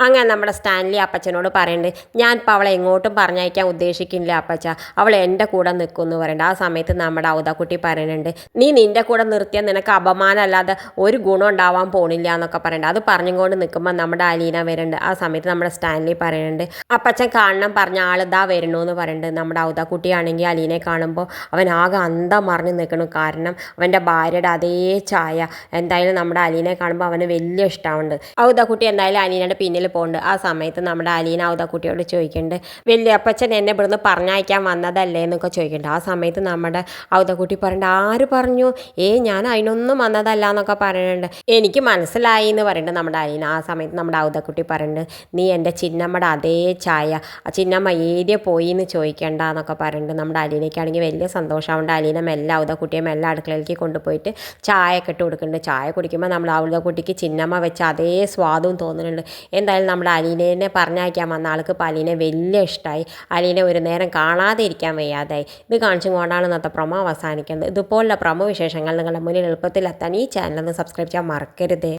അങ്ങനെ നമ്മുടെ സ്റ്റാൻലി അപ്പച്ചനോട് പറയുന്നുണ്ട്, ഞാനിപ്പോൾ അവളെ എങ്ങോട്ടും പറഞ്ഞയക്കാൻ ഉദ്ദേശിക്കുന്നില്ല അപ്പച്ച, അവൾ എൻ്റെ കൂടെ നിൽക്കും എന്ന് പറയുന്നുണ്ട്. ആ സമയത്ത് നമ്മുടെ ഔദക്കുട്ടി പറയുന്നുണ്ട്, നീ നിൻ്റെ കൂടെ നിർത്തിയാൽ നിനക്ക് അപമാനമല്ലാതെ ഒരു ഗുണം ഉണ്ടാവാൻ പോണില്ല എന്നൊക്കെ പറയുന്നുണ്ട്. അത് പറഞ്ഞുകൊണ്ട് നിൽക്കുമ്പോൾ നമ്മുടെ അലീന വരുന്നുണ്ട്. ആ സമയത്ത് നമ്മുടെ സ്റ്റാൻലി പറയുന്നുണ്ട്, അപ്പച്ചൻ കാണണം പറഞ്ഞ ആളിതാ വരണു എന്ന് പറയുന്നുണ്ട്. നമ്മുടെ ഔദക്കുട്ടിയാണെങ്കിൽ അലീനെ കാണുമ്പോൾ അവൻ ആകെ അന്തം മറിഞ്ഞ് നിൽക്കണം. കാരണം അവൻ്റെ ഭാര്യയുടെ അതേ ചായ. എന്തായാലും നമ്മുടെ അലീനെ കാണുമ്പോൾ അവന് വലിയ ഇഷ്ടമുണ്ട്. ഔദക്കുട്ടി എന്തായാലും അലീനയുടെ പിന്നിൽ പോകുന്നുണ്ട്. ആ സമയത്ത് നമ്മുടെ അലീന ഔദക്കുട്ടിയോട് ചോദിക്കുന്നുണ്ട്, വലിയ അപ്പച്ചൻ എന്നെ ഇവിടുന്ന് പറഞ്ഞയക്കാൻ വന്നതല്ലേ എന്നൊക്കെ ചോദിക്കുന്നുണ്ട്. ആ സമയത്ത് നമ്മുടെ ഔദക്കുട്ടി പറയുന്നുണ്ട്, ആര് പറഞ്ഞു, ഞാൻ അതിനൊന്നും വന്നതല്ല എന്നൊക്കെ പറയുന്നുണ്ട്. എനിക്ക് മനസ്സിലായി എന്ന് പറയുന്നുണ്ട് നമ്മുടെ അലീന. ആ സമയത്ത് നമ്മുടെ ഔദക്കുട്ടി പറയുന്നുണ്ട്, നീ എൻ്റെ ചിന്നമ്മയുടെ അതേ ചായ, ആ ചിന്നമ്മ ഏരിയ പോയി എന്ന് ചോദിക്കേണ്ട എന്നൊക്കെ പറയുന്നുണ്ട്. നമ്മുടെ അലീനയ്ക്കാണെങ്കിൽ വലിയ സന്തോഷമാവുണ്ട്. അലീന മെല്ലെ ഔദക്കുട്ടിയെ മെല്ലെ അടുക്കളയിലേക്ക് കൊണ്ടുപോയിട്ട് ചായ ഒക്കെ ഇട്ട് കൊടുക്കുന്നുണ്ട്. ചായ കുടിക്കുമ്പോൾ നമ്മൾ ഔദക്കുട്ടിക്ക് ചിന്നമ്മ വെച്ച അതേ സ്വാദും തോന്നുന്നുണ്ട്. എന്തായാലും നമ്മുടെ അലീനെ പറഞ്ഞയക്കാൻ വന്ന ആൾക്ക് ഇപ്പോൾ അലീനെ വലിയ ഇഷ്ടമായി. അലീനെ ഒരു നേരം കാണാതെ ഇരിക്കാൻ വയ്യാതായി. ഇത് കാണിച്ചും കൊണ്ടാണ് ഇന്നത്തെ പ്രൊമോ അവസാനിക്കുന്നത്. ഇതുപോലുള്ള പ്രൊമോ വിശേഷങ്ങൾ നിങ്ങളുടെ മുന്നിൽ എളുപ്പത്തിലെത്താൻ ഈ ചാനൽ ഒന്ന് സബ്സ്ക്രൈബ് ചെയ്യാൻ മറക്കരുത്.